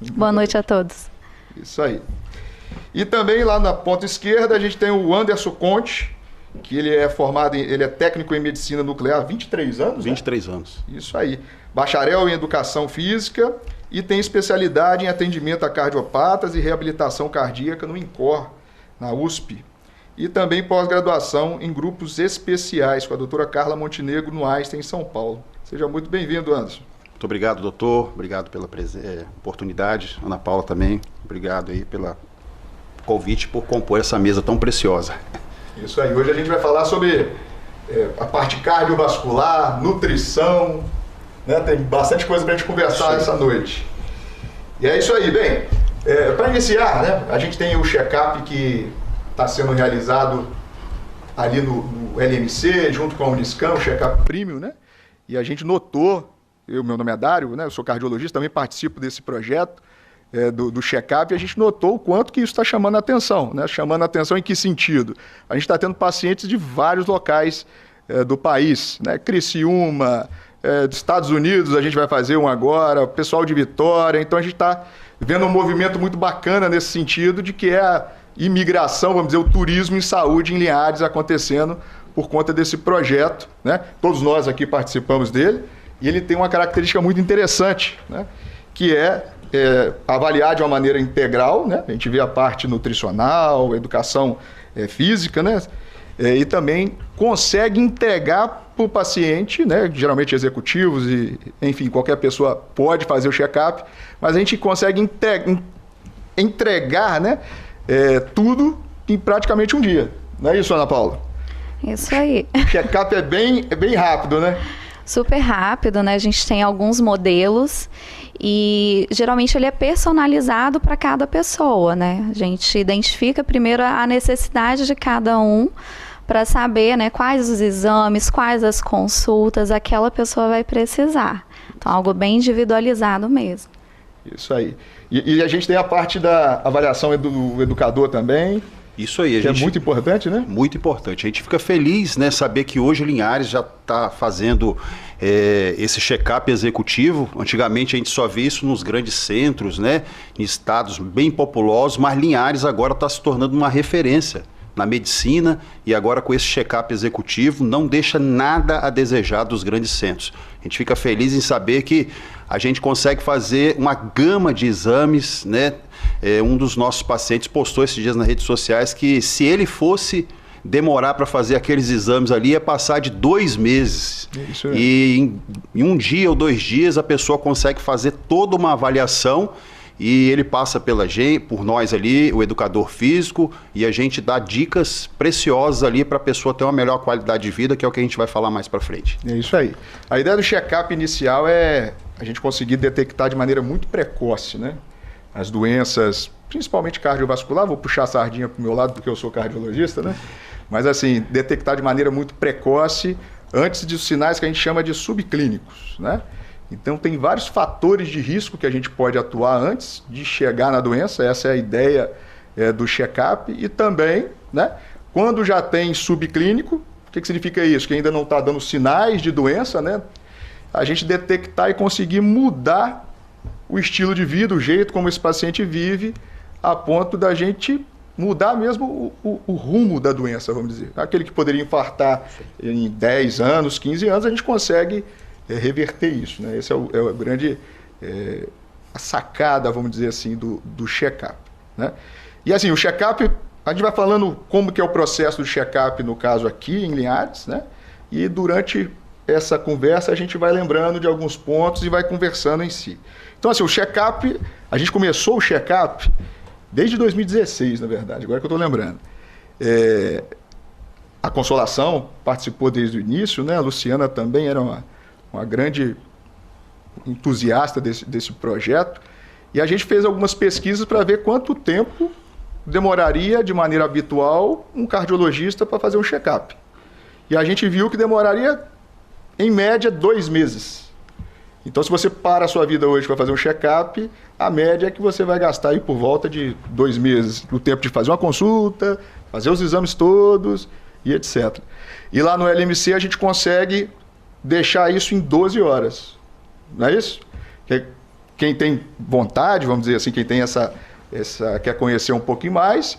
Boa noite a todos. Isso aí. E também lá na ponta esquerda a gente tem o Anderson Conte, que ele é técnico em medicina nuclear há 23 anos. 23 anos. Isso aí. Bacharel em educação física e tem especialidade em atendimento a cardiopatas e reabilitação cardíaca no INCOR, na USP. E também pós-graduação em grupos especiais com a doutora Carla Montenegro no Einstein, em São Paulo. Seja muito bem-vindo, Anderson. Muito obrigado, doutor. Obrigado pela oportunidade. Ana Paula também. Obrigado aí pelo convite, por compor essa mesa tão preciosa. Isso aí. Hoje a gente vai falar sobre a parte cardiovascular, nutrição, né? Tem bastante coisa para a gente conversar essa noite. E é isso aí. Bem, para iniciar, né, a gente tem o check-up que está sendo realizado ali no LMC, junto com a Uniscan, o check-up premium, né? E a gente notou, meu nome é Dário, né? Eu sou cardiologista, também participo desse projeto do check-up, e a gente notou o quanto que isso está chamando a atenção, né? Chamando a atenção em que sentido? A gente está tendo pacientes de vários locais do país, né? Criciúma, dos Estados Unidos, a gente vai fazer um agora, o pessoal de Vitória, então a gente está vendo um movimento muito bacana nesse sentido de que é a imigração, vamos dizer, o turismo em saúde em Linhares acontecendo por conta desse projeto, né? Todos nós aqui participamos dele, e ele tem uma característica muito interessante, né? Que é avaliar de uma maneira integral, né? A gente vê a parte nutricional, educação física, né? E também consegue entregar para o paciente, né? Geralmente executivos e, enfim, qualquer pessoa pode fazer o check-up, mas a gente consegue entregar, né? Tudo em praticamente um dia. Não é isso, Ana Paula? Isso aí. O check-up é bem rápido, né? Super rápido, né? A gente tem alguns modelos e geralmente ele é personalizado para cada pessoa, né? A gente identifica primeiro a necessidade de cada um para saber, né, quais os exames, quais as consultas aquela pessoa vai precisar. Então, algo bem individualizado mesmo. Isso aí. E a gente tem a parte da avaliação do educador também. Isso aí, que é muito importante, né? Muito importante. A gente fica feliz, né, saber que hoje Linhares já está fazendo esse check-up executivo. Antigamente a gente só vê isso nos grandes centros, né, em estados bem populosos, mas Linhares agora está se tornando uma referência na medicina e agora com esse check-up executivo não deixa nada a desejar dos grandes centros. A gente fica feliz em saber que a gente consegue fazer uma gama de exames, né? Um dos nossos pacientes postou esses dias nas redes sociais que se ele fosse demorar para fazer aqueles exames ali, ia passar de 2 meses. Isso é. E em 1 dia ou 2 dias a pessoa consegue fazer toda uma avaliação e ele passa por nós ali, o educador físico, e a gente dá dicas preciosas ali para a pessoa ter uma melhor qualidade de vida, que é o que a gente vai falar mais para frente. É isso aí. A ideia do check-up inicial é a gente conseguir detectar de maneira muito precoce, né, as doenças, principalmente cardiovascular. Vou puxar a sardinha para o meu lado porque eu sou cardiologista, né? Mas assim, detectar de maneira muito precoce antes dos sinais que a gente chama de subclínicos, né? Então tem vários fatores de risco que a gente pode atuar antes de chegar na doença, essa é a ideia do check-up. E também, né, quando já tem subclínico, o que significa isso? Que ainda não está dando sinais de doença, né? A gente detectar e conseguir mudar o estilo de vida, o jeito como esse paciente vive, a ponto da gente mudar mesmo o rumo da doença, vamos dizer. Aquele que poderia infartar em 10 anos, 15 anos, a gente consegue reverter isso, né? Esse é o grande a sacada, vamos dizer assim, do check-up, né? E assim, o check-up, a gente vai falando como que é o processo do check-up no caso aqui em Linhares, né? E durante essa conversa a gente vai lembrando de alguns pontos e vai conversando em si. Então assim, o check-up, a gente começou o check-up desde 2016, na verdade, agora que eu estou lembrando. A Consolação participou desde o início, né? A Luciana também era uma grande entusiasta desse projeto, e a gente fez algumas pesquisas para ver quanto tempo demoraria de maneira habitual um cardiologista para fazer um check-up. E a gente viu que demoraria, em média, 2 meses. Então, se você para a sua vida hoje para fazer um check-up, a média é que você vai gastar aí por volta de 2 meses, no tempo de fazer uma consulta, fazer os exames todos e etc. E lá no LMC a gente consegue deixar isso em 12 horas. Não é isso? quem tem vontade, vamos dizer assim, quem tem quer conhecer um pouquinho mais,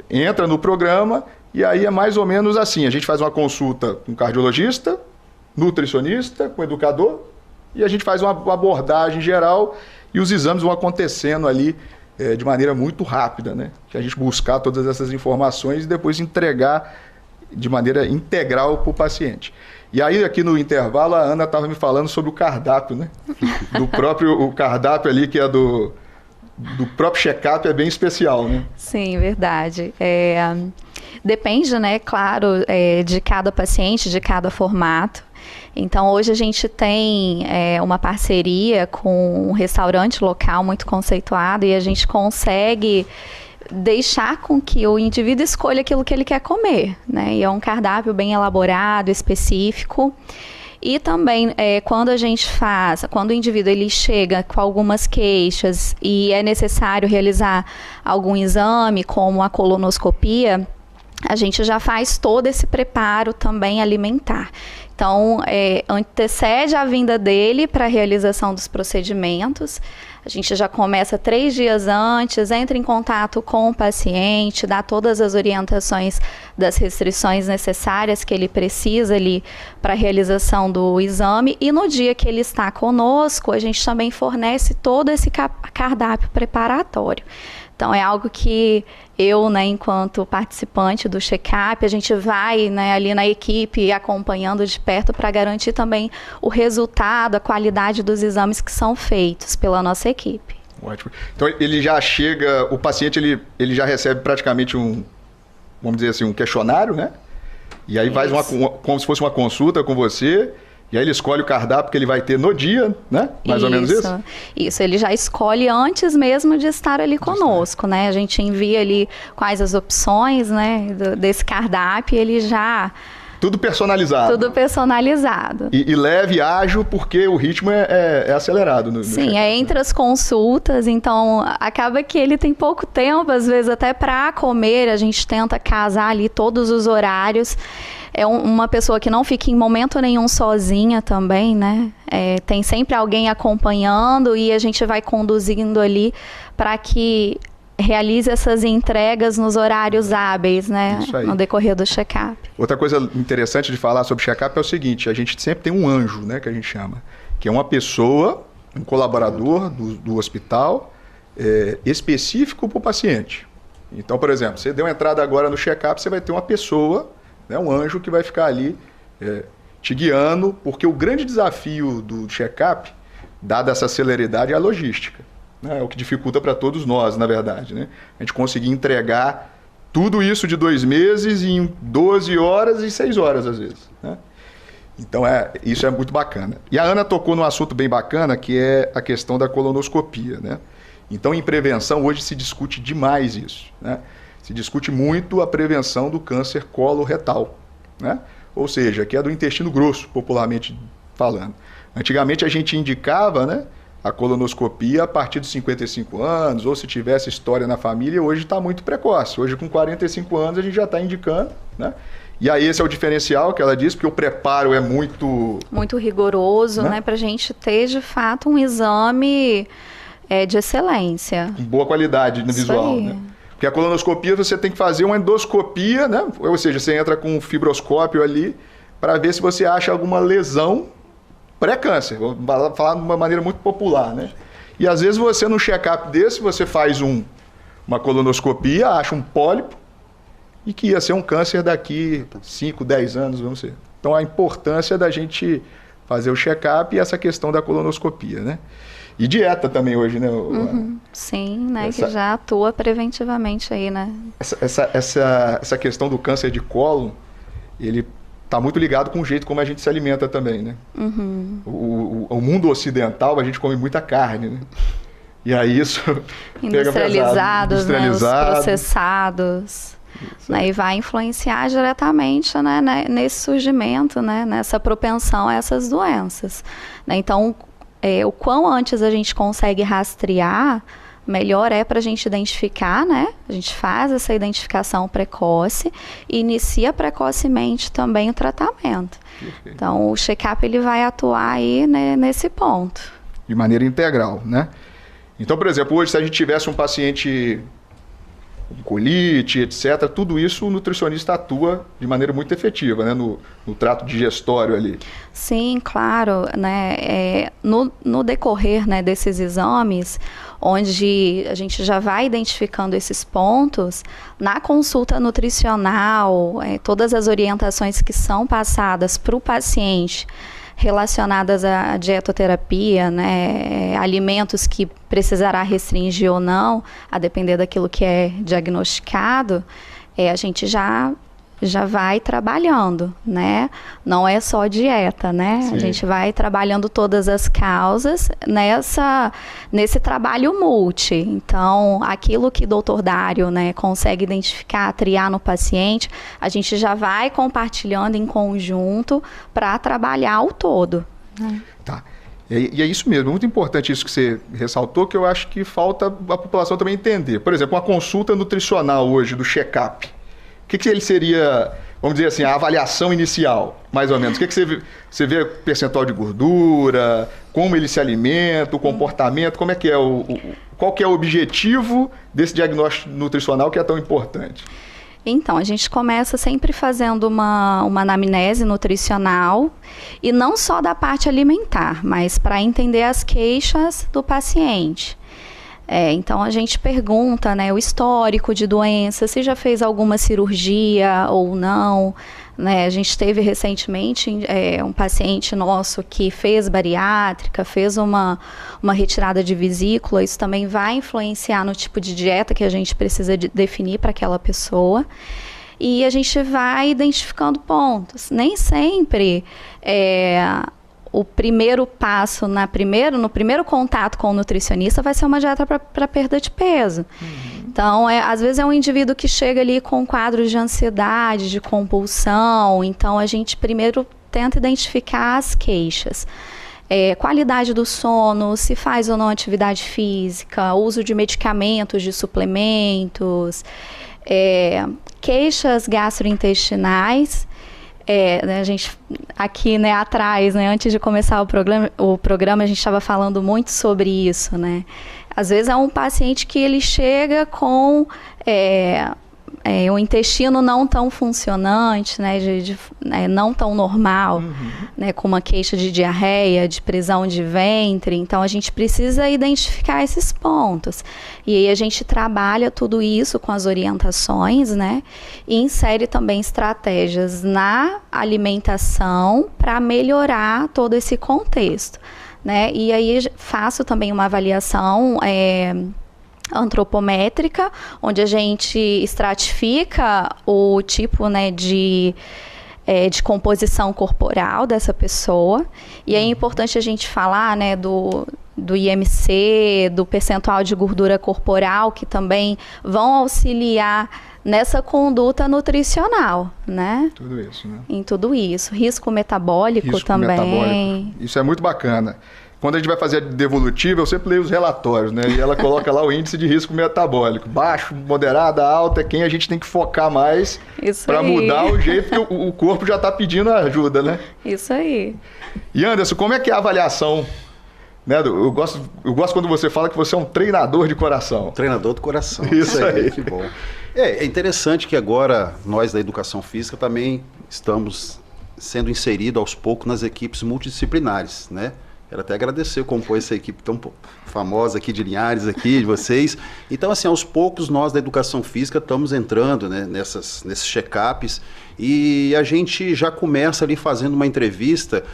entra no programa e aí é mais ou menos assim, a gente faz uma consulta com cardiologista, nutricionista, com educador e a gente faz uma abordagem geral e os exames vão acontecendo ali de maneira muito rápida, né? Que a gente buscar todas essas informações e depois entregar de maneira integral para o paciente. E aí, aqui no intervalo, a Ana estava me falando sobre o cardápio, né? O cardápio ali, que é do próprio check-up, é bem especial, né? Sim, verdade. Depende, né, claro, de cada paciente, de cada formato. Então, hoje a gente tem uma parceria com um restaurante local muito conceituado e a gente consegue deixar com que o indivíduo escolha aquilo que ele quer comer, né? E é um cardápio bem elaborado, específico. E também, quando o indivíduo ele chega com algumas queixas e é necessário realizar algum exame, como a colonoscopia, a gente já faz todo esse preparo também alimentar. Então, antecede a vinda dele para a realização dos procedimentos. A gente já começa 3 dias antes, entra em contato com o paciente, dá todas as orientações das restrições necessárias que ele precisa ali para a realização do exame. E no dia que ele está conosco, a gente também fornece todo esse cardápio preparatório. Então, é algo que eu, né, enquanto participante do check-up, a gente vai, né, ali na equipe acompanhando de perto para garantir também o resultado, a qualidade dos exames que são feitos pela nossa equipe. Ótimo. Então, ele já chega, o paciente ele já recebe praticamente vamos dizer assim, um questionário, né? E aí faz como se fosse uma consulta com você. E aí ele escolhe o cardápio que ele vai ter no dia, né? Mais ou menos isso? Isso, ele já escolhe antes mesmo de estar ali conosco, né? A gente envia ali quais as opções, né, desse cardápio e ele já... Tudo personalizado. Tudo personalizado. E leve e ágil, porque o ritmo é acelerado. Sim, entre as consultas, então acaba que ele tem pouco tempo, às vezes até para comer, a gente tenta casar ali todos os horários. É uma pessoa que não fica em momento nenhum sozinha também, né? Tem sempre alguém acompanhando e a gente vai conduzindo ali para que realize essas entregas nos horários hábeis, né? No decorrer do check-up. Outra coisa interessante de falar sobre check-up é o seguinte, a gente sempre tem um anjo, né, que a gente chama, que é uma pessoa, um colaborador do hospital específico para o paciente. Então, por exemplo, você deu entrada agora no check-up, você vai ter uma pessoa, né, um anjo que vai ficar ali te guiando, porque o grande desafio do check-up, dada essa celeridade, é a logística. É o que dificulta para todos nós, na verdade, né? A gente conseguir entregar tudo isso de 2 meses em 12 horas e 6 horas, às vezes, né? Então, isso é muito bacana. E a Ana tocou num assunto bem bacana, que é a questão da colonoscopia, né? Então, em prevenção, hoje se discute demais isso, né? Se discute muito a prevenção do câncer coloretal, né? Ou seja, que é do intestino grosso, popularmente falando. Antigamente, a gente indicava, né, a colonoscopia a partir dos 55 anos, ou se tivesse história na família, hoje está muito precoce. Hoje, com 45 anos, a gente já está indicando, né? E aí esse é o diferencial que ela disse, porque o preparo é muito... Muito rigoroso, né? Para a gente ter, de fato, um exame de excelência. Com boa qualidade no visual, né? Porque a colonoscopia você tem que fazer uma endoscopia, né? Ou seja, você entra com um fibroscópio ali para ver se você acha alguma lesão pré-câncer, vou falar de uma maneira muito popular, né? E às vezes você, num check-up desse, você faz uma colonoscopia, acha um pólipo e que ia ser um câncer daqui 5, 10 anos, vamos dizer. Então a importância da gente fazer o check-up e essa questão da colonoscopia, né? E dieta também hoje, né? Sim, né? Que já atua preventivamente aí, né? Essa questão do câncer de colo, ele está muito ligado com o jeito como a gente se alimenta também, né? O mundo ocidental, a gente come muita carne, né? E aí isso industrializados, né? Os processados. Né? E vai influenciar diretamente, né, nesse surgimento, né, nessa propensão a essas doenças. Né? Então, o quão antes a gente consegue rastrear, melhor é para a gente identificar, né? A gente faz essa identificação precoce e inicia precocemente também o tratamento. Então, o check-up ele vai atuar aí, né, nesse ponto. de maneira integral, né? Então, por exemplo, hoje se a gente tivesse um paciente com colite, etc., tudo isso o nutricionista atua de maneira muito efetiva, né? No trato digestório ali. Sim, claro, né? No decorrer, né, desses exames, onde a gente já vai identificando esses pontos, na consulta nutricional, todas as orientações que são passadas para o paciente relacionadas à dietoterapia, né, alimentos que precisará restringir ou não, a depender daquilo que é diagnosticado, a gente já vai trabalhando, né? Não é só dieta, né? Sim. A gente vai trabalhando todas as causas nesse trabalho multi. Então, aquilo que o Dr. Dário, né, consegue identificar, triar no paciente, a gente já vai compartilhando em conjunto para trabalhar o todo. Tá. E é isso mesmo, muito importante isso que você ressaltou, que eu acho que falta a população também entender. Por exemplo, uma consulta nutricional hoje, do check-up, o que ele seria, vamos dizer assim, a avaliação inicial, mais ou menos? O que você vê percentual de gordura, como ele se alimenta, o comportamento, como é que é qual que é o objetivo desse diagnóstico nutricional que é tão importante? Então, a gente começa sempre fazendo uma anamnese nutricional, e não só da parte alimentar, mas para entender as queixas do paciente. Então, a gente pergunta, né, o histórico de doença, se já fez alguma cirurgia ou não. Né? A gente teve recentemente um paciente nosso que fez bariátrica, fez uma retirada de vesícula. Isso também vai influenciar no tipo de dieta que a gente precisa definir para aquela pessoa. E a gente vai identificando pontos. Nem sempre o primeiro passo no primeiro contato com o nutricionista vai ser uma dieta para perda de peso. Uhum. Então, às vezes é um indivíduo que chega ali com quadros de ansiedade, de compulsão. Então, a gente primeiro tenta identificar as queixas. Qualidade do sono, se faz ou não atividade física, uso de medicamentos, de suplementos, queixas gastrointestinais. Né, a gente aqui, né, atrás, né, antes de começar o programa, a gente estava falando muito sobre isso, né? Às vezes é um paciente que ele chega com o intestino não tão funcionante, né, não tão normal, uhum, né, com uma queixa de diarreia, de prisão de ventre. Então, a gente precisa identificar esses pontos. E aí a gente trabalha tudo isso com as orientações, né, e insere também estratégias na alimentação para melhorar todo esse contexto, né. E aí faço também uma avaliação antropométrica, onde a gente estratifica o tipo, né, de composição corporal dessa pessoa. E é importante a gente falar, né, do IMC, do percentual de gordura corporal, que também vão auxiliar nessa conduta nutricional, né? Tudo isso, né? Em tudo isso. Risco metabólico também. Metabólico. Isso é muito bacana. Quando a gente vai fazer a devolutiva, eu sempre leio os relatórios, né? E ela coloca lá o índice de risco metabólico. Baixo, moderada, alta, é quem a gente tem que focar mais para mudar o jeito que o corpo já está pedindo ajuda, né? Isso aí. E Anderson, como é que é a avaliação? Né? Eu gosto quando você fala que você é um treinador de coração. Treinador do coração. Isso aí. Que bom. É interessante que agora nós da educação física também estamos sendo inseridos aos poucos nas equipes multidisciplinares, né? Quero até agradecer compor essa equipe tão famosa aqui de Linhares, aqui, de vocês. Então, assim, aos poucos nós da educação física estamos entrando, né, nesses check-ups, e a gente já começa ali fazendo uma entrevista,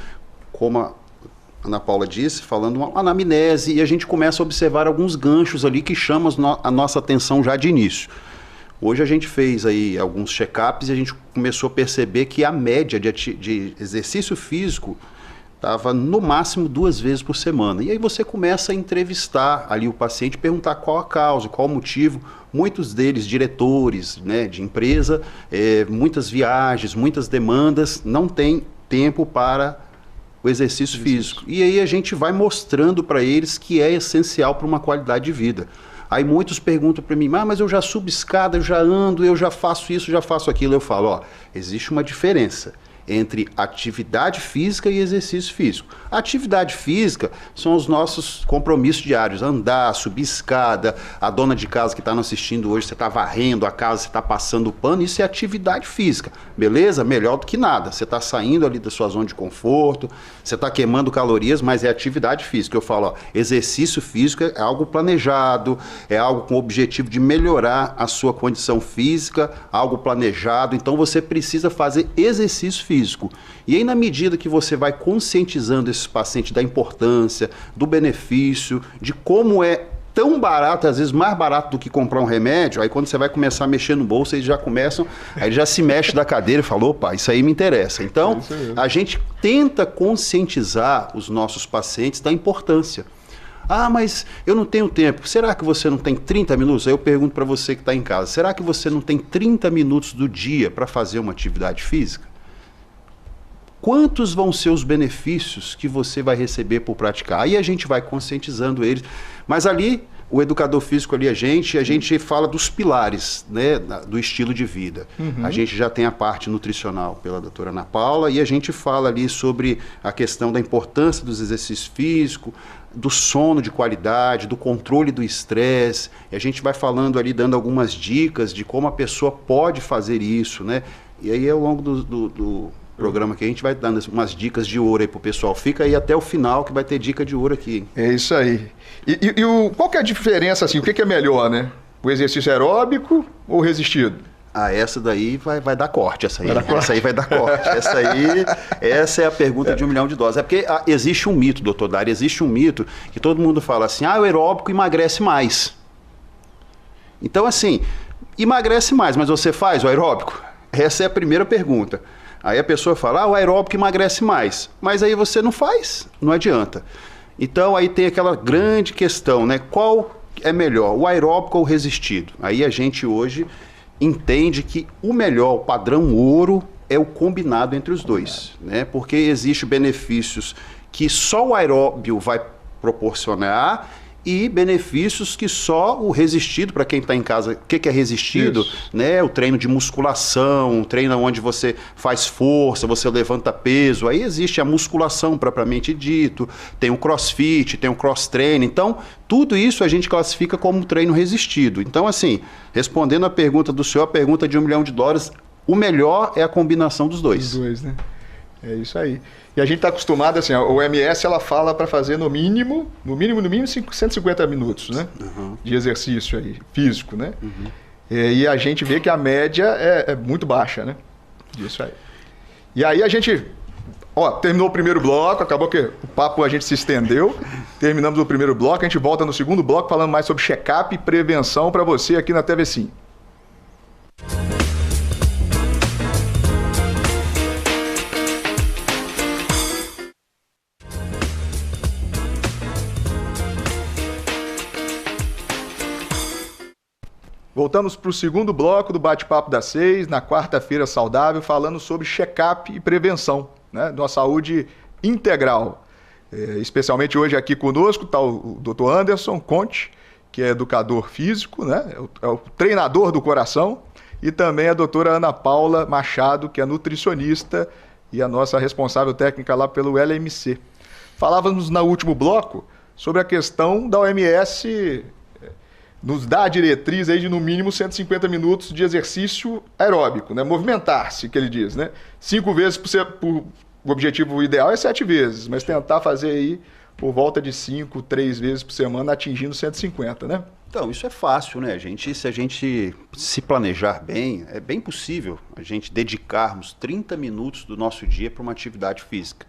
como a Ana Paula disse, falando uma anamnese, e a gente começa a observar alguns ganchos ali que chamam a nossa atenção já de início. Hoje a gente fez aí alguns check-ups e a gente começou a perceber que a média de exercício físico estava no máximo 2 vezes por semana. E aí você começa a entrevistar ali o paciente, perguntar qual a causa, qual o motivo. Muitos deles diretores, né, de empresa, muitas viagens, muitas demandas, não tem tempo para o exercício físico. E aí a gente vai mostrando para eles que é essencial para uma qualidade de vida. Aí muitos perguntam para mim, mas eu já subo escada, eu já ando, eu já faço isso, já faço aquilo. Eu falo, existe uma diferença entre atividade física e exercício físico. A atividade física são os nossos compromissos diários, andar, subir escada, a dona de casa que está nos assistindo hoje, você está varrendo a casa, você está passando o pano, isso é atividade física, beleza? Melhor do que nada, você está saindo ali da sua zona de conforto, você está queimando calorias, mas é atividade física. Eu falo, ó, exercício físico é algo planejado, é algo com o objetivo de melhorar a sua condição física, algo planejado, então você precisa fazer exercício físico. E aí, na medida que você vai conscientizando esses pacientes da importância, do benefício, de como é tão barato, às vezes mais barato do que comprar um remédio, aí quando você vai começar a mexer no bolso, eles já começam, aí já se mexe da cadeira e fala, opa, isso aí me interessa. Então, a gente tenta conscientizar os nossos pacientes da importância. Ah, mas eu não tenho tempo. Será que você não tem 30 minutos? Aí eu pergunto para você que está em casa, será que você não tem 30 minutos do dia para fazer uma atividade física? Quantos vão ser os benefícios que você vai receber por praticar? Aí a gente vai conscientizando eles. Mas ali, o educador físico ali, a gente fala dos pilares, né, do estilo de vida. A gente já tem a parte nutricional pela doutora Ana Paula e a gente fala ali sobre a questão da importância dos exercícios físicos, do sono de qualidade, do controle do estresse. E a gente vai falando ali, dando algumas dicas de como a pessoa pode fazer isso, né? E aí, ao longo do programa que a gente vai dando umas dicas de ouro aí pro pessoal. Fica aí até o final que vai ter dica de ouro aqui. É isso aí. Qual que é a diferença, assim, o que é melhor, né? O exercício aeróbico ou resistido? Ah, essa daí vai dar corte, essa aí. Essa aí vai dar corte. Essa é a pergunta de $1 milhão. É porque existe um mito, doutor Dário, existe um mito que todo mundo fala assim, o aeróbico emagrece mais. Então, assim, emagrece mais, mas você faz o aeróbico? Essa é a primeira pergunta. Aí a pessoa fala, o aeróbico emagrece mais, mas aí você não faz, não adianta. Então aí tem aquela grande questão, né? Qual é melhor, o aeróbico ou o resistido? Aí a gente hoje entende que o melhor, o padrão ouro, é o combinado entre os dois, né? Porque existem benefícios que só o aeróbio vai proporcionar e benefícios que só o resistido, para quem está em casa, o que é resistido? Né? O treino de musculação, um treino onde você faz força, você levanta peso, aí existe a musculação propriamente dito, tem o crossfit, tem o cross-training, então tudo isso a gente classifica como treino resistido. Então assim, respondendo a pergunta do senhor, a pergunta de $1 milhão, o melhor é a combinação dos dois. Os dois, né? É isso aí. E a gente está acostumado, assim, a OMS ela fala para fazer no mínimo 150 minutos, né? De exercício aí, físico, né? E a gente vê que a média é muito baixa, né? Isso aí. E aí a gente, terminou o primeiro bloco, acabou que o papo a gente se estendeu, terminamos o primeiro bloco, a gente volta no segundo bloco falando mais sobre check-up e prevenção para você aqui na TV Sim. Voltamos para o segundo bloco do Bate-Papo das 6, na quarta-feira saudável, falando sobre check-up e prevenção, né, da saúde integral. Especialmente hoje aqui conosco está o Dr. Anderson Conte, que é educador físico, né, é o treinador do coração, e também a doutora Ana Paula Machado, que é nutricionista e a nossa responsável técnica lá pelo LMC. Falávamos no último bloco sobre a questão da OMS nos dá a diretriz aí de no mínimo 150 minutos de exercício aeróbico, né? Movimentar-se, que ele diz, né? 5 vezes o objetivo ideal é 7 vezes, mas tentar fazer aí por volta de 5, 3 vezes por semana, atingindo 150, né? Então, isso é fácil, né? Se a gente se planejar bem, é bem possível a gente dedicarmos 30 minutos do nosso dia para uma atividade física,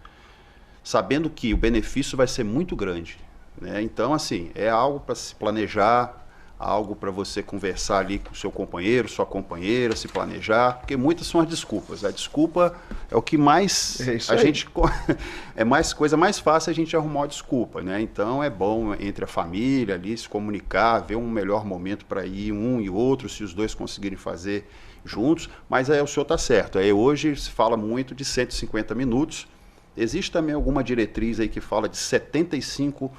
sabendo que o benefício vai ser muito grande, né? Então, assim, é algo para se planejar, algo para você conversar ali com o seu companheiro, sua companheira, se planejar, porque muitas são as desculpas. A desculpa é o que mais coisa mais fácil a gente arrumar uma desculpa, né? Então é bom entre a família ali se comunicar, ver um melhor momento para ir um e outro, se os dois conseguirem fazer juntos, mas aí o senhor está certo. Hoje se fala muito de 150 minutos, existe também alguma diretriz aí que fala de 75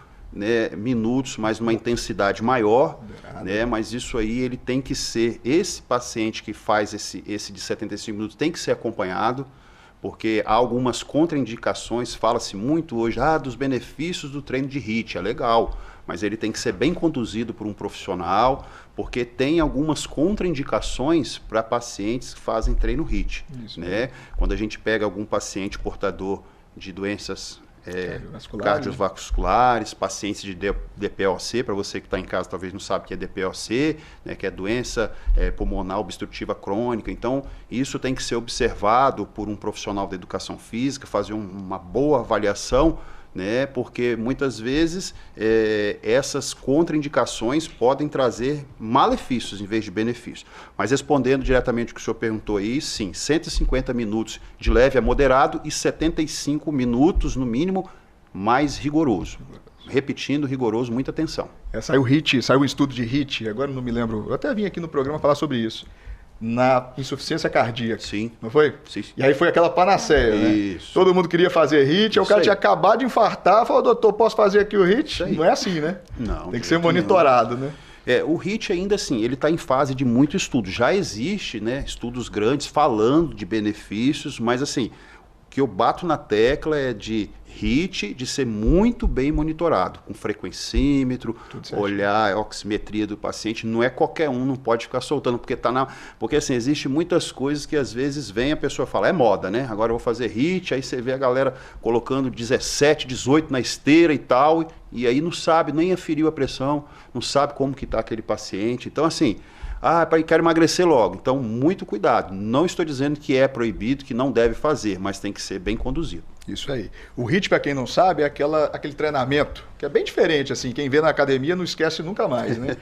minutos, mas numa intensidade maior, né? Mas isso aí ele tem que ser, esse paciente que faz esse de 75 minutos tem que ser acompanhado, porque há algumas contraindicações, fala-se muito hoje, dos benefícios do treino de HIIT, é legal, mas ele tem que ser bem conduzido por um profissional, porque tem algumas contraindicações para pacientes que fazem treino HIIT, né? Quando a gente pega algum paciente portador de doenças cardiovasculares, pacientes de DPOC, para você que está em casa talvez não sabe o que é DPOC, né, que é doença pulmonar obstrutiva crônica. Então, isso tem que ser observado por um profissional da educação física, fazer uma boa avaliação, né, porque muitas vezes essas contraindicações podem trazer malefícios em vez de benefícios. Mas respondendo diretamente o que o senhor perguntou aí, sim, 150 minutos de leve a moderado e 75 minutos, no mínimo, mais rigoroso. Repetindo, rigoroso, muita atenção. Saiu um estudo de HIIT, agora não me lembro, eu até vim aqui no programa falar sobre isso. Na insuficiência cardíaca. Sim. Não foi? Sim. E aí foi aquela panaceia, isso, né? Todo mundo queria fazer HIIT, aí o cara tinha acabado de infartar, falou, doutor, posso fazer aqui o HIIT? Não é assim, né? Não. Tem que ser monitorado, né? O HIIT ainda assim, ele está em fase de muito estudo. Já existe, né, estudos grandes falando de benefícios, mas assim, o que eu bato na tecla é de HIIT, de ser muito bem monitorado, com frequencímetro, olhar a oximetria do paciente. Não é qualquer um, não pode ficar soltando, porque assim, existe muitas coisas que às vezes vem a pessoa fala, é moda, né? Agora eu vou fazer HIIT, aí você vê a galera colocando 17, 18 na esteira e tal, e aí não sabe, nem aferiu a pressão, não sabe como que está aquele paciente. Então assim, quero emagrecer logo. Então, muito cuidado. Não estou dizendo que é proibido, que não deve fazer, mas tem que ser bem conduzido. Isso aí. O HIIT, para quem não sabe, é aquele treinamento que é bem diferente, assim. Quem vê na academia não esquece nunca mais, né?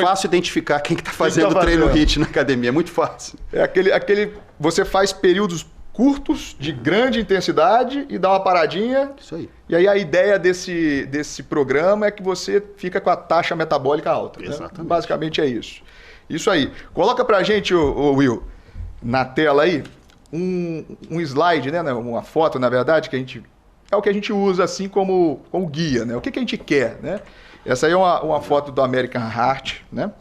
Fácil identificar quem está fazendo treino HIIT na academia, é muito fácil. Você faz períodos curtos, de grande intensidade e dá uma paradinha. Isso aí. E aí a ideia desse programa é que você fica com a taxa metabólica alta. Exatamente. Né? Basicamente é isso. Isso aí. Coloca pra gente, Will, na tela aí, um slide, né? Uma foto, na verdade, que é o que a gente usa assim como guia, né? O que a gente quer, né? Essa aí é uma foto do American Heart, né?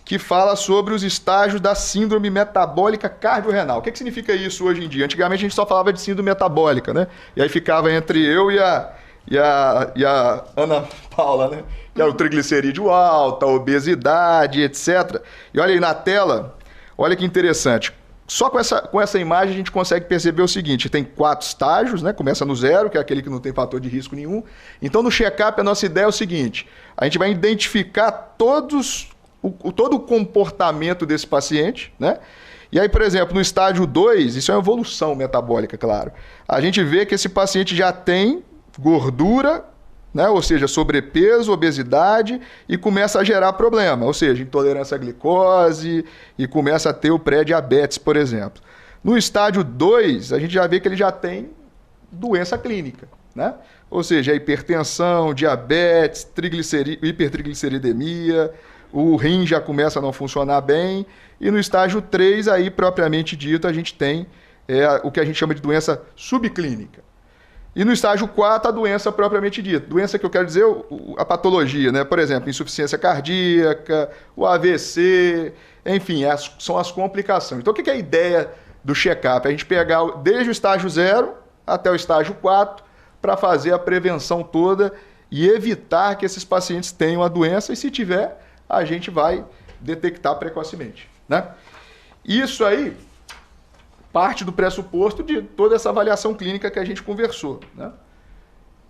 Que fala sobre os estágios da síndrome metabólica cardiorrenal. O que significa isso hoje em dia? Antigamente a gente só falava de síndrome metabólica, né? E aí ficava entre eu e a Ana Paula, né? Que era o triglicerídeo alto, a obesidade, etc. E olha aí na tela, olha que interessante. Só com essa imagem a gente consegue perceber o seguinte, tem 4 estágios, né? Começa no 0, que é aquele que não tem fator de risco nenhum. Então no check-up a nossa ideia é o seguinte, a gente vai identificar todo o comportamento desse paciente, né? E aí, por exemplo, no estágio 2, isso é uma evolução metabólica, claro. A gente vê que esse paciente já tem gordura, né? Ou seja, sobrepeso, obesidade, e começa a gerar problema, ou seja, intolerância à glicose, e começa a ter o pré-diabetes, por exemplo. No estágio 2, a gente já vê que ele já tem doença clínica, né? Ou seja, hipertensão, diabetes, hipertrigliceridemia, o rim já começa a não funcionar bem, e no estágio 3, aí propriamente dito, a gente tem o que a gente chama de doença subclínica. E no estágio 4, a doença propriamente dita. Doença que eu quero dizer, a patologia, né? Por exemplo, insuficiência cardíaca, o AVC, enfim, são as complicações. Então, o que é a ideia do check-up? A gente pegar desde o estágio 0 até o estágio 4 para fazer a prevenção toda e evitar que esses pacientes tenham a doença, e se tiver, a gente vai detectar precocemente, né? Isso aí parte do pressuposto de toda essa avaliação clínica que a gente conversou, né?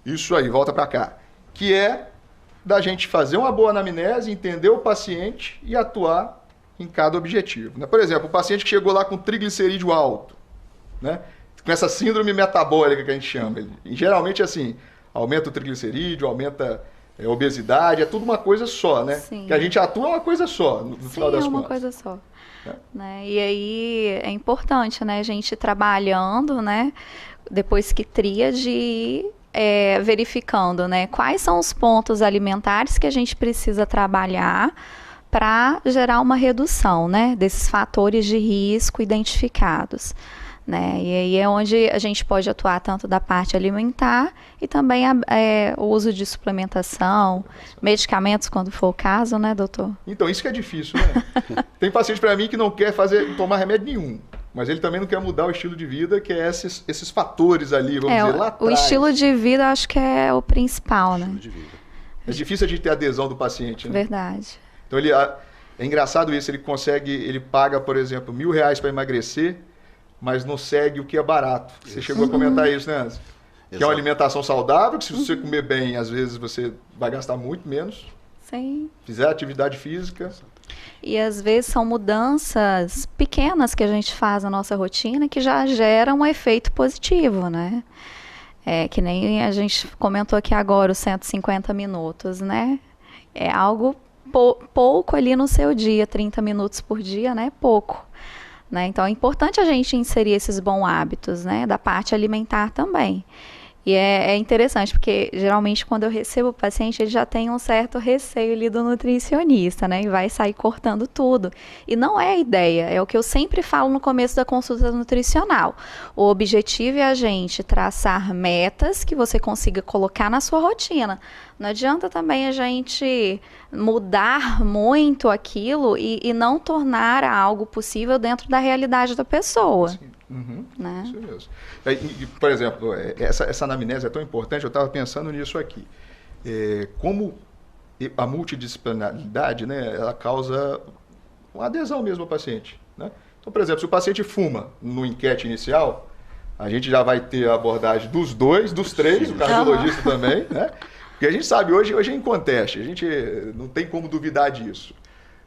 Isso aí, volta para cá, que é da gente fazer uma boa anamnese, entender o paciente e atuar em cada objetivo, né? Por exemplo, o paciente que chegou lá com triglicerídeo alto, né? Com essa síndrome metabólica que a gente chama, e geralmente assim, aumenta o triglicerídeo, aumenta obesidade, é tudo uma coisa só, né? Sim. Que a gente atua uma coisa só, no final das contas. Sim, é uma coisa só. Né? E aí é importante, né, a gente trabalhando, né, depois que tríade, verificando, né, quais são os pontos alimentares que a gente precisa trabalhar para gerar uma redução, né, desses fatores de risco identificados. Né? E aí é onde a gente pode atuar tanto da parte alimentar e também o uso de suplementação, medicamentos quando for o caso, né, doutor? Então, isso que é difícil, né? Tem paciente para mim que não quer tomar remédio nenhum. mas ele também não quer mudar o estilo de vida, que é esses fatores ali, vamos dizer, lá atrás. O estilo de vida acho que é o principal, né? Estilo de vida. É difícil a gente ter adesão do paciente, né? Verdade. Então é engraçado isso, ele paga, por exemplo, R$1.000 para emagrecer, mas não segue o que é barato. Você chegou a comentar isso, né, Anderson? Que é uma alimentação saudável, que se você comer bem, às vezes você vai gastar muito menos. Sim. Fizer atividade física. E às vezes são mudanças pequenas que a gente faz na nossa rotina que já geram um efeito positivo, né? Que nem a gente comentou aqui agora, os 150 minutos, né? É algo pouco ali no seu dia, 30 minutos por dia, né? Pouco. Né? Então é importante a gente inserir esses bons hábitos, né? Da parte alimentar também. E é interessante, porque geralmente quando eu recebo o paciente, ele já tem um certo receio ali do nutricionista, né? E vai sair cortando tudo. E não é a ideia, é o que eu sempre falo no começo da consulta nutricional. O objetivo é a gente traçar metas que você consiga colocar na sua rotina. Não adianta também a gente mudar muito aquilo e não tornar algo possível dentro da realidade da pessoa. Sim. Uhum, né? Isso mesmo. Por exemplo, essa anamnese é tão importante, eu estava pensando nisso aqui. Como a multidisciplinaridade, né, ela causa uma adesão mesmo ao paciente. Né? Então, por exemplo, se o paciente fuma no enquete inicial, a gente já vai ter a abordagem dos dois, dos três, o cardiologista também, né? Porque a gente sabe, hoje é inconteste, a gente não tem como duvidar disso.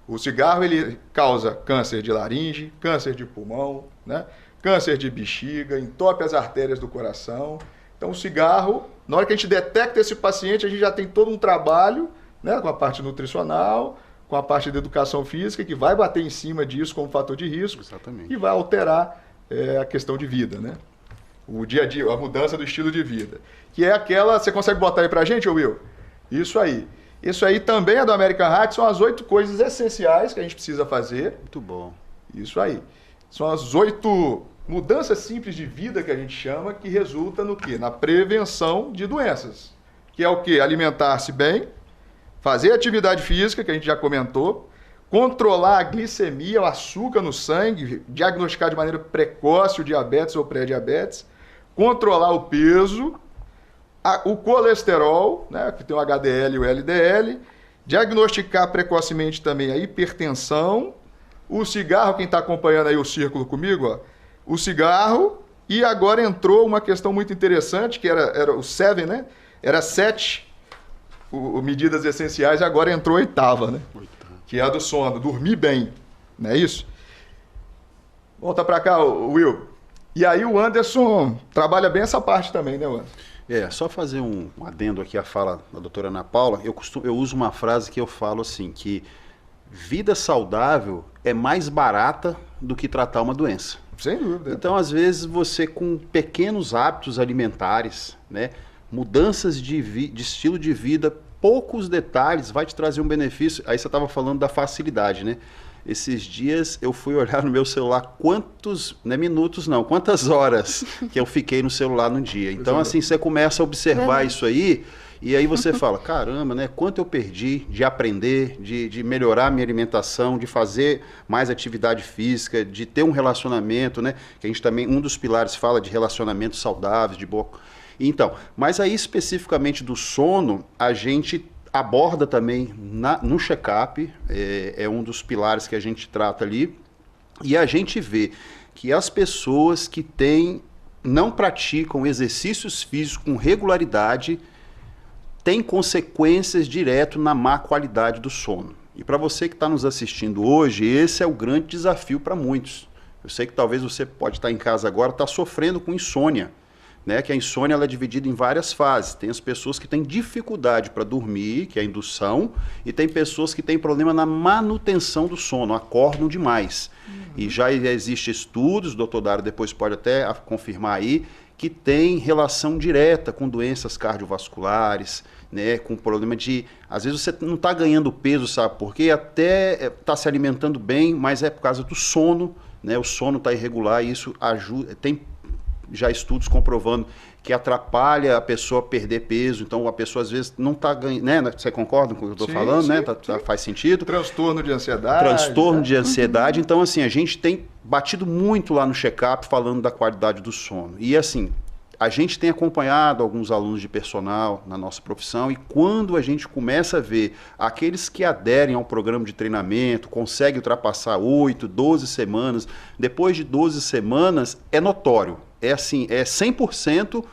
O cigarro, ele causa câncer de laringe, câncer de pulmão, né? Câncer de bexiga, entope as artérias do coração. Então, o cigarro, na hora que a gente detecta esse paciente, a gente já tem todo um trabalho, né, com a parte nutricional, com a parte de educação física, que vai bater em cima disso como fator de risco. Exatamente. E vai alterar a questão de vida, né? O dia a dia, a mudança do estilo de vida. Que é aquela... Você consegue botar aí pra gente, Will? Isso aí. Isso aí também é do American Heart, são as 8 coisas essenciais que a gente precisa fazer. Muito bom. Isso aí. São as 8 mudanças simples de vida que a gente chama, que resulta no quê? Na prevenção de doenças. Que é o quê? Alimentar-se bem, fazer atividade física, que a gente já comentou, controlar a glicemia, o açúcar no sangue, diagnosticar de maneira precoce o diabetes ou pré-diabetes, controlar o peso, o colesterol, né, que tem o HDL e o LDL, diagnosticar precocemente também a hipertensão, o cigarro, quem está acompanhando aí o círculo comigo, ó, o cigarro, e agora entrou uma questão muito interessante, que era o 7, né? Era 7 medidas essenciais, e agora entrou a 8ª, né? Que é a do sono, dormir bem, não é isso? Volta para cá, Will. E aí o Anderson trabalha bem essa parte também, né, Anderson? Só fazer um adendo aqui à fala da doutora Ana Paula, eu uso uma frase que eu falo assim, que vida saudável é mais barata do que tratar uma doença. Sem dúvida. Então, às vezes, você com pequenos hábitos alimentares, né, mudanças de estilo de vida, poucos detalhes, vai te trazer um benefício. Aí você estava falando da facilidade, né? Esses dias eu fui olhar no meu celular quantas horas que eu fiquei no celular no dia. Então, assim, você começa a observar isso aí, e aí você fala, caramba, né? Quanto eu perdi de aprender, de melhorar a minha alimentação, de fazer mais atividade física, de ter um relacionamento, né? Que a gente também, um dos pilares fala de relacionamentos saudáveis, de boa... Então, mas aí especificamente do sono, a gente aborda também no check-up, é um dos pilares que a gente trata ali, e a gente vê que as pessoas que não praticam exercícios físicos com regularidade têm consequências direto na má qualidade do sono. E para você que está nos assistindo hoje, esse é o grande desafio para muitos. Eu sei que talvez você pode estar em casa agora, está sofrendo com insônia. Né, que a insônia ela é dividida em várias fases. Tem as pessoas que têm dificuldade para dormir, que é a indução, e tem pessoas que têm problema na manutenção do sono, acordam demais. E já existem estudos, o doutor Dário depois pode até confirmar aí, que tem relação direta com doenças cardiovasculares, né, com problema de... Às vezes você não está ganhando peso, sabe por quê? Até está se alimentando bem, mas é por causa do sono, né, o sono está irregular e isso ajuda... Tem já estudos comprovando que atrapalha a pessoa a perder peso, então a pessoa às vezes não está ganhando, né? Você concorda com o que eu estou falando, sim, né? Faz sentido. Transtorno de ansiedade. Transtorno de ansiedade, então assim, a gente tem batido muito lá no check-up falando da qualidade do sono. E assim, a gente tem acompanhado alguns alunos de personal na nossa profissão e quando a gente começa a ver aqueles que aderem ao programa de treinamento, conseguem ultrapassar 8, 12 semanas, depois de 12 semanas é notório, é assim, é 100%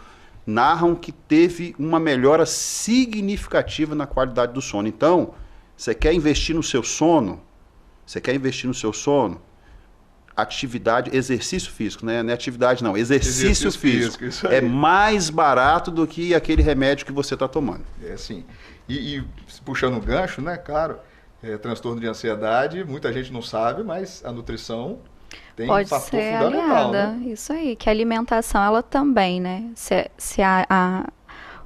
narram que teve uma melhora significativa na qualidade do sono. Então, você quer investir no seu sono? Você quer investir no seu sono? Atividade, exercício físico, né? Não é atividade não, exercício físico. Isso aí. É mais barato do que aquele remédio que você está tomando. É sim. E puxando um gancho, né, claro, transtorno de ansiedade, muita gente não sabe, mas a nutrição tem um fator fundamental. Aliada, né? Isso aí, que a alimentação, ela também, né? Se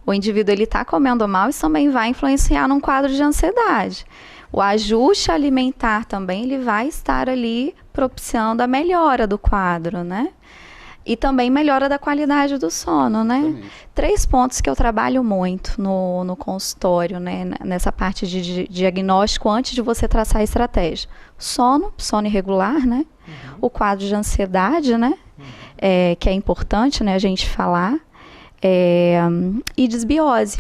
o indivíduo ele está comendo mal, isso também vai influenciar num quadro de ansiedade. O ajuste alimentar também, ele vai estar ali propiciando a melhora do quadro, né? E também melhora da qualidade do sono, né? Exatamente. 3 pontos que eu trabalho muito no consultório, né? Nessa parte de diagnóstico, antes de você traçar a estratégia. Sono irregular, né? Uhum. O quadro de ansiedade, né? Uhum. Que é importante, né, a gente falar. E desbiose.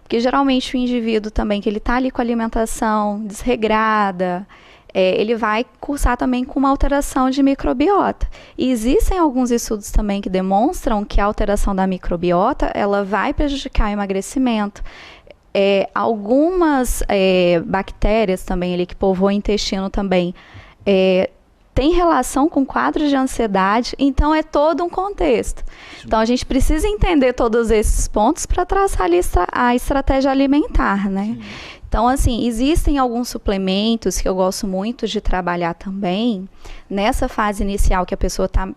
Porque geralmente o indivíduo também, que ele está ali com a alimentação desregrada, ele vai cursar também com uma alteração de microbiota. E existem alguns estudos também que demonstram que a alteração da microbiota, ela vai prejudicar o emagrecimento. Algumas bactérias também ali que povoam o intestino também tem relação com quadros de ansiedade, então é todo um contexto. Então a gente precisa entender todos esses pontos para traçar ali a estratégia alimentar, né? Sim. Então, assim, existem alguns suplementos que eu gosto muito de trabalhar também, nessa fase inicial que a pessoa está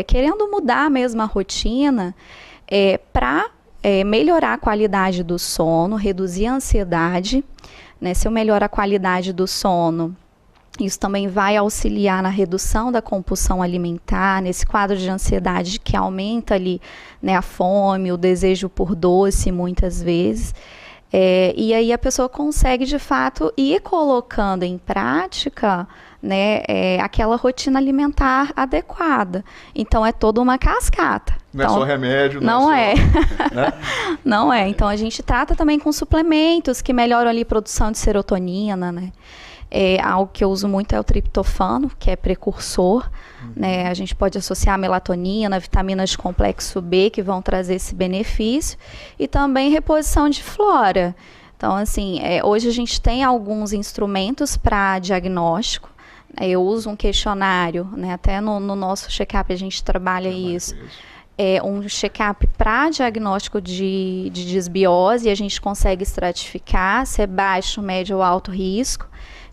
querendo mudar mesmo a rotina, para melhorar a qualidade do sono, reduzir a ansiedade, né? Se eu melhorar a qualidade do sono, isso também vai auxiliar na redução da compulsão alimentar, nesse quadro de ansiedade que aumenta ali, né, a fome, o desejo por doce muitas vezes. E aí a pessoa consegue, de fato, ir colocando em prática, né, aquela rotina alimentar adequada. Então, é toda uma cascata. Não é só remédio. Não é. Né? Não é. Então, a gente trata também com suplementos que melhoram ali a produção de serotonina, né? Algo que eu uso muito é o triptofano, que é precursor. Né? A gente pode associar a melatonina, vitaminas de complexo B, que vão trazer esse benefício. E também reposição de flora. Então, assim, hoje a gente tem alguns instrumentos para diagnóstico. Eu uso um questionário, né? Até no nosso check-up a gente trabalha isso. Um check-up para diagnóstico de desbiose, e a gente consegue estratificar se é baixo, médio ou alto risco.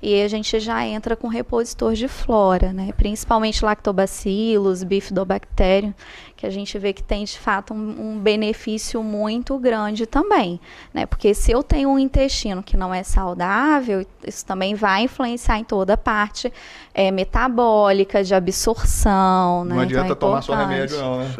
E a gente já entra com repositor de flora, né? Principalmente lactobacilos, bifidobacterium, que a gente vê que tem de fato um benefício muito grande também, né? Porque se eu tenho um intestino que não é saudável, isso também vai influenciar em toda a parte metabólica, de absorção, né? Não adianta então, tomar só remédio não, né?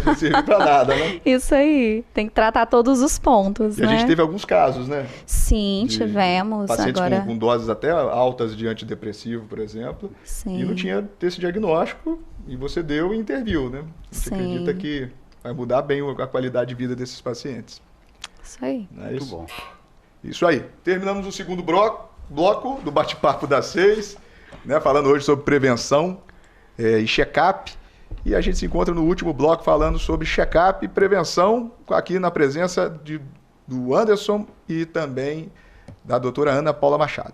Não serve pra nada, né? Isso aí, tem que tratar todos os pontos, né? A gente teve alguns casos, né? Sim, tivemos. Pacientes com doses até altas de antidepressivo, por exemplo. Sim. E não tinha esse diagnóstico, e você deu e interviu, né? Você acredita que vai mudar bem a qualidade de vida desses pacientes. Isso aí. Não é Muito isso? bom. Isso aí. Terminamos o segundo bloco do Bate-Papo das 6, né? Falando hoje sobre prevenção e check-up. E a gente se encontra no último bloco falando sobre check-up e prevenção, aqui na presença do Anderson e também da doutora Ana Paula Machado.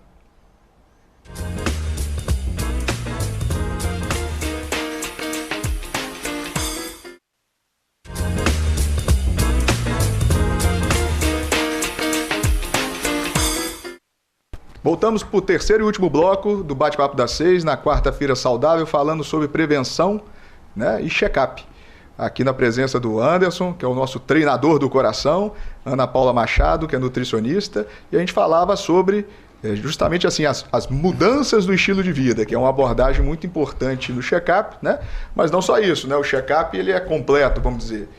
Voltamos para o terceiro e último bloco do Bate-Papo das 6, na quarta-feira saudável, falando sobre prevenção, né, e check-up. Aqui na presença do Anderson, que é o nosso treinador do coração, Ana Paula Machado, que é nutricionista, e a gente falava sobre justamente assim as mudanças do estilo de vida, que é uma abordagem muito importante no check-up, né? Mas não só isso, né? O check-up ele é completo, vamos dizer,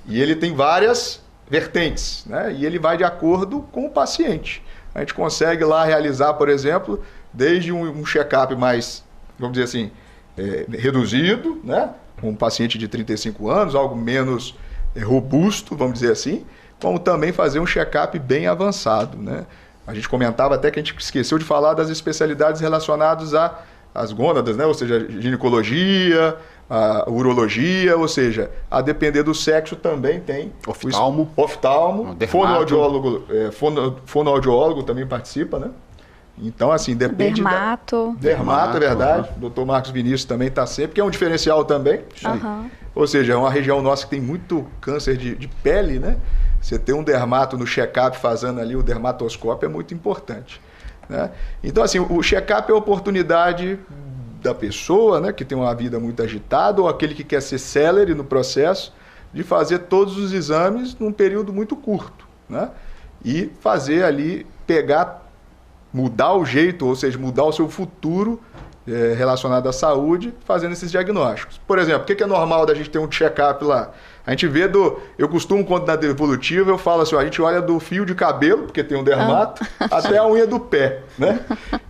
e ele tem várias vertentes, né? E ele vai de acordo com o paciente. A gente consegue lá realizar, por exemplo, desde um check-up mais, vamos dizer assim, reduzido, né? Um paciente de 35 anos, algo menos robusto, vamos dizer assim, como também fazer um check-up bem avançado, né? A gente comentava até que a gente esqueceu de falar das especialidades relacionadas às gônadas, né? Ou seja, ginecologia, a urologia, ou seja, a depender do sexo também tem oftalmo, fonoaudiólogo também participa, né? Então, assim, depende... Dermato, é verdade. O Dr. Marcos Vinícius também está sempre, que é um diferencial também. Uhum. Ou seja, é uma região nossa que tem muito câncer de pele, né? Você ter um dermato no check-up fazendo ali o dermatoscópio é muito importante, né? Então, assim, o check-up é a oportunidade da pessoa, né, que tem uma vida muito agitada, ou aquele que quer ser célere no processo, de fazer todos os exames num período muito curto, né? E fazer ali, mudar o jeito, ou seja, mudar o seu futuro relacionado à saúde, fazendo esses diagnósticos. Por exemplo, o que é normal da gente ter um check-up lá? A gente vê eu costumo, quando na Evolutiva, eu falo assim, a gente olha do fio de cabelo, porque tem um dermato, até a unha do pé, né?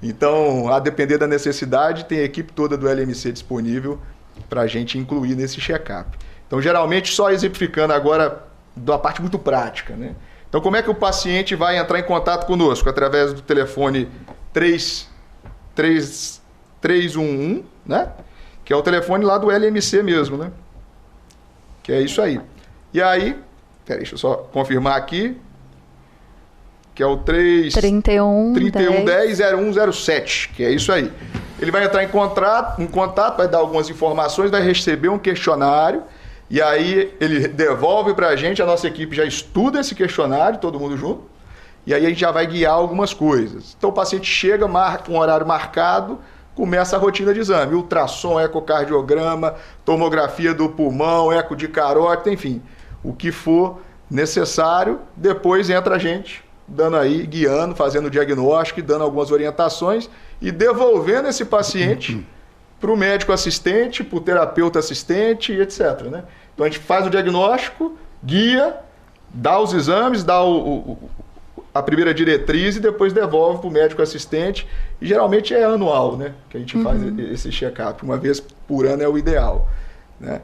Então, a depender da necessidade, tem a equipe toda do LMC disponível para a gente incluir nesse check-up. Então, geralmente, só exemplificando agora da parte muito prática, né? Então, como é que o paciente vai entrar em contato conosco? Através do telefone 311, né? Que é o telefone lá do LMC mesmo, né? Que é isso aí. E aí, peraí, deixa eu só confirmar aqui, que é o 3110-0107, que é isso aí. Ele vai entrar em contato, vai dar algumas informações, vai receber um questionário, e aí ele devolve para a gente, a nossa equipe já estuda esse questionário, todo mundo junto, e aí a gente já vai guiar algumas coisas. Então o paciente chega, marca um horário marcado, começa a rotina de exame, ultrassom, ecocardiograma, tomografia do pulmão, eco de carótida, enfim, o que for necessário, depois entra a gente, dando aí, guiando, fazendo o diagnóstico, dando algumas orientações e devolvendo esse paciente para o médico assistente, para o terapeuta assistente, etc., né? Então a gente faz o diagnóstico, guia, dá os exames, dá a primeira diretriz e depois devolve para o médico assistente. E geralmente é anual, né? Que a gente faz esse check-up. Uma vez por ano é o ideal, né?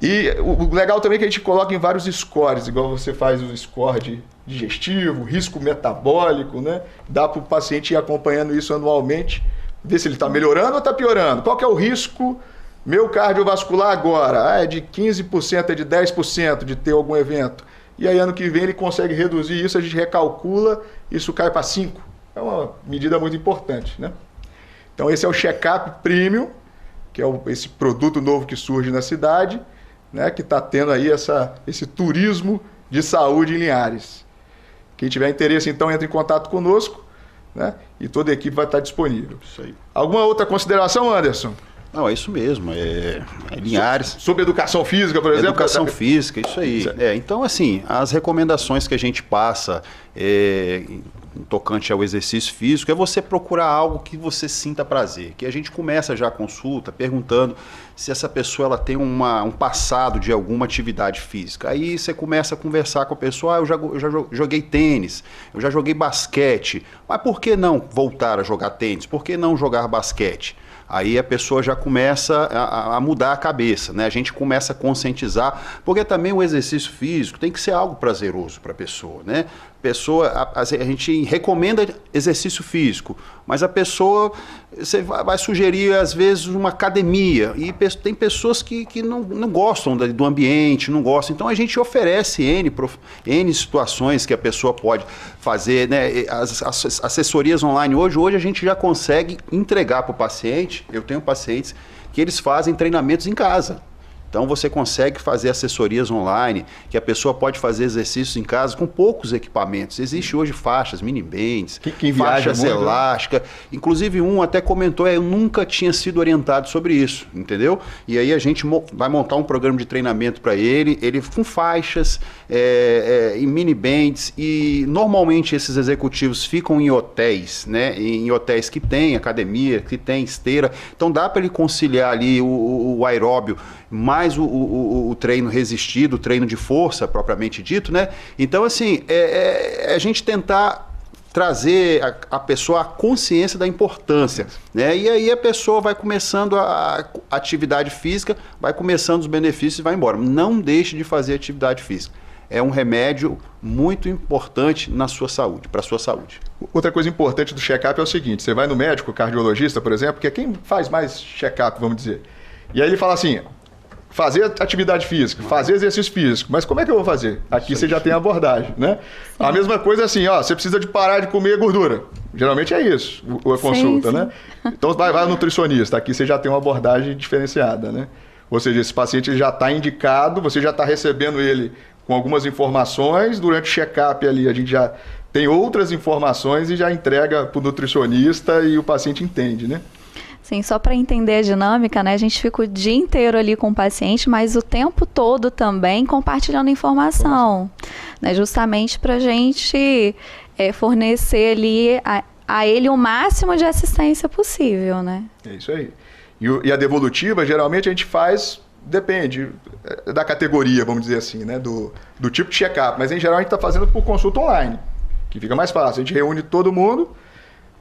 E o legal também é que a gente coloca em vários scores, igual você faz o score de digestivo, risco metabólico, né? Dá para o paciente ir acompanhando isso anualmente, ver se ele está melhorando ou está piorando. Qual que é o risco meu cardiovascular agora? É de 15%, é de 10% de ter algum evento. E aí ano que vem ele consegue reduzir isso, a gente recalcula, isso cai para 5%. É uma medida muito importante, né? Então esse é o check-up premium, que é esse produto novo que surge na cidade, né? Que está tendo aí esse turismo de saúde em Linhares. Quem tiver interesse, então, entra em contato conosco, né? E toda a equipe vai estar disponível. Isso aí. Alguma outra consideração, Anderson? Não, é isso mesmo, é Linhares. Sobre educação física, por exemplo? Educação física, isso aí. Então, assim, as recomendações que a gente passa tocante ao exercício físico é você procurar algo que você sinta prazer. Que a gente começa já a consulta perguntando se essa pessoa ela tem um passado de alguma atividade física. Aí você começa a conversar com a pessoa, eu já joguei tênis, eu já joguei basquete, mas por que não voltar a jogar tênis? Por que não jogar basquete? Aí a pessoa já começa a mudar a cabeça, né? A gente começa a conscientizar, porque também o exercício físico tem que ser algo prazeroso para a pessoa, né? A gente recomenda exercício físico, mas a pessoa, você vai sugerir às vezes uma academia, e tem pessoas que não gostam do ambiente, não gostam, então a gente oferece N situações que a pessoa pode fazer, né? As assessorias online hoje a gente já consegue entregar para o paciente. Eu tenho pacientes que eles fazem treinamentos em casa. Então você consegue fazer assessorias online, que a pessoa pode fazer exercícios em casa com poucos equipamentos. Existe hoje faixas, mini bands, faixas elásticas. Inclusive um até comentou, eu nunca tinha sido orientado sobre isso, entendeu? E aí a gente vai montar um programa de treinamento para ele com faixas, em mini bands, e normalmente esses executivos ficam em hotéis, né? Em hotéis que tem academia, que tem esteira. Então dá para ele conciliar ali o aeróbio mais o treino resistido, o treino de força propriamente dito, né? Então, assim, a gente tentar trazer a pessoa à consciência da importância, né? E aí a pessoa vai começando a atividade física, vai começando os benefícios e vai embora. Não deixe de fazer atividade física. É um remédio muito importante na sua saúde, para a sua saúde. Outra coisa importante do check-up é o seguinte, você vai no médico, cardiologista, por exemplo, que é quem faz mais check-up, vamos dizer. E aí ele fala assim, fazer atividade física, fazer exercício físico, mas como é que eu vou fazer? Aqui você já tem a abordagem, né? Sim. A mesma coisa assim, ó, você precisa de parar de comer gordura. Geralmente é isso, a consulta, sim. Né? Então vai ao nutricionista, aqui você já tem uma abordagem diferenciada, né? Ou seja, esse paciente ele já está indicado, você já está recebendo ele com algumas informações, durante o check-up ali a gente já tem outras informações e já entrega para o nutricionista e o paciente entende, né? Sim, só para entender a dinâmica, né? A gente fica o dia inteiro ali com o paciente, mas o tempo todo também compartilhando informação, né? Justamente para a gente fornecer ali a ele o máximo de assistência possível, né? É isso aí. E a devolutiva, geralmente a gente faz, depende da categoria, vamos dizer assim, né? Do tipo de check-up, mas em geral a gente está fazendo por consulta online, que fica mais fácil. A gente reúne todo mundo.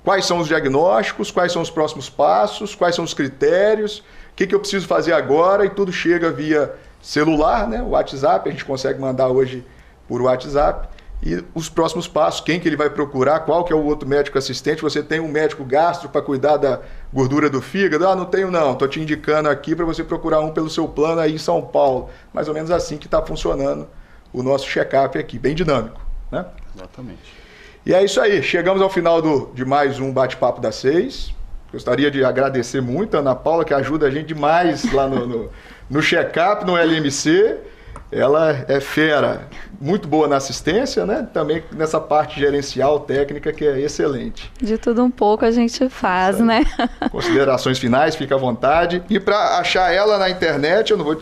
Quais são os diagnósticos, quais são os próximos passos, quais são os critérios, o que eu preciso fazer agora, e tudo chega via celular, né? O WhatsApp, a gente consegue mandar hoje por WhatsApp, e os próximos passos, quem que ele vai procurar, qual que é o outro médico assistente, você tem um médico gastro para cuidar da gordura do fígado? Ah, não tenho não, estou te indicando aqui para você procurar um pelo seu plano aí em São Paulo. Mais ou menos assim que está funcionando o nosso check-up aqui, bem dinâmico, né? Exatamente. E é isso aí, chegamos ao final de mais um Bate-Papo das 6. Gostaria de agradecer muito a Ana Paula, que ajuda a gente demais lá no check-up, no LMC. Ela é fera, muito boa na assistência, né? Também nessa parte gerencial, técnica, que é excelente. De tudo um pouco a gente faz, né? Considerações finais, fica à vontade. E para achar ela na internet, eu não vou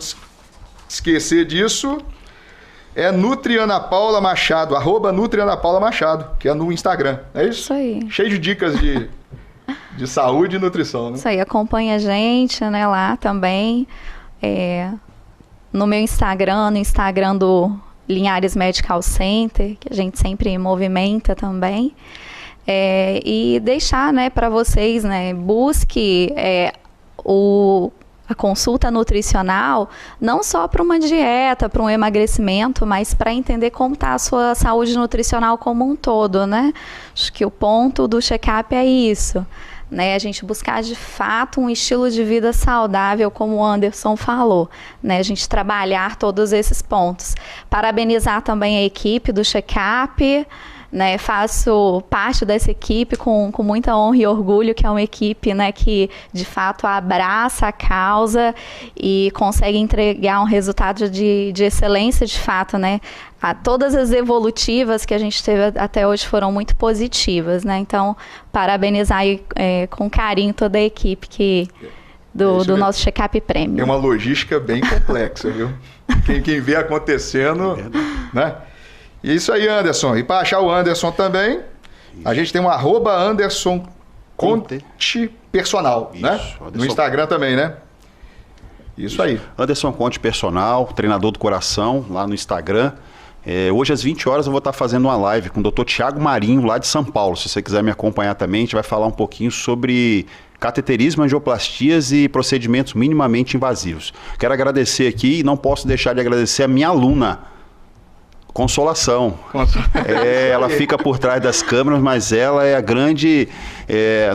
esquecer disso... É Nutriana Paula Machado, @NutrianaPaulaMachado, que é no Instagram, é isso? Isso aí. Cheio de dicas de saúde e nutrição, né? Isso aí, acompanha a gente, né, lá também, no meu Instagram, no Instagram do Linhares Medical Center, que a gente sempre movimenta também, e deixar, né, para vocês, né, busque a consulta nutricional, não só para uma dieta, para um emagrecimento, mas para entender como está a sua saúde nutricional como um todo, né? Acho que o ponto do check-up é isso, né? A gente buscar de fato um estilo de vida saudável, como o Anderson falou, né? A gente trabalhar todos esses pontos. Parabenizar também a equipe do check-up, né, faço parte dessa equipe com muita honra e orgulho, que é uma equipe, né, que de fato abraça a causa e consegue entregar um resultado de excelência de fato, né? Todas as evolutivas que a gente teve até hoje foram muito positivas, né? Então, parabenizar aí, com carinho toda a equipe do nosso check-up premium. É uma logística bem complexa, viu? Quem vê acontecendo, né? E isso aí, Anderson. E para achar o Anderson também, a gente tem um @Anderson Conte Personal, isso, né? Anderson. No Instagram também, né? Isso aí. Anderson Conte Personal, treinador do coração, lá no Instagram. Hoje às 20 horas eu vou estar fazendo uma live com o Dr. Thiago Marinho, lá de São Paulo. Se você quiser me acompanhar também, a gente vai falar um pouquinho sobre cateterismo, angioplastias e procedimentos minimamente invasivos. Quero agradecer aqui e não posso deixar de agradecer a minha aluna, Consolação. Ela fica por trás das câmeras, mas ela é a grande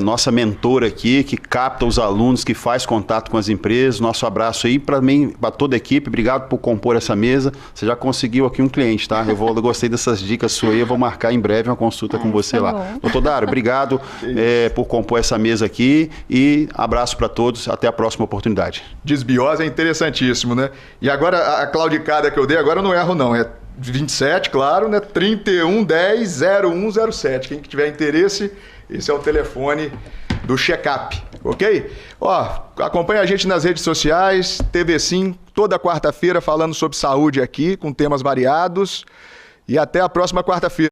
nossa mentora aqui, que capta os alunos, que faz contato com as empresas. Nosso abraço aí para mim, para toda a equipe. Obrigado por compor essa mesa. Você já conseguiu aqui um cliente, tá? Eu gostei dessas dicas suas aí, eu vou marcar em breve uma consulta com você lá. Bom. Doutor Dário, obrigado por compor essa mesa aqui e abraço para todos. Até a próxima oportunidade. Desbiose é interessantíssimo, né? E agora, a claudicada que eu dei, agora eu não erro não, 27, claro, né? 3110-0107. Quem que tiver interesse, esse é o telefone do check-up, ok? Acompanha a gente nas redes sociais, TV Sim, toda quarta-feira falando sobre saúde aqui, com temas variados. E até a próxima quarta-feira.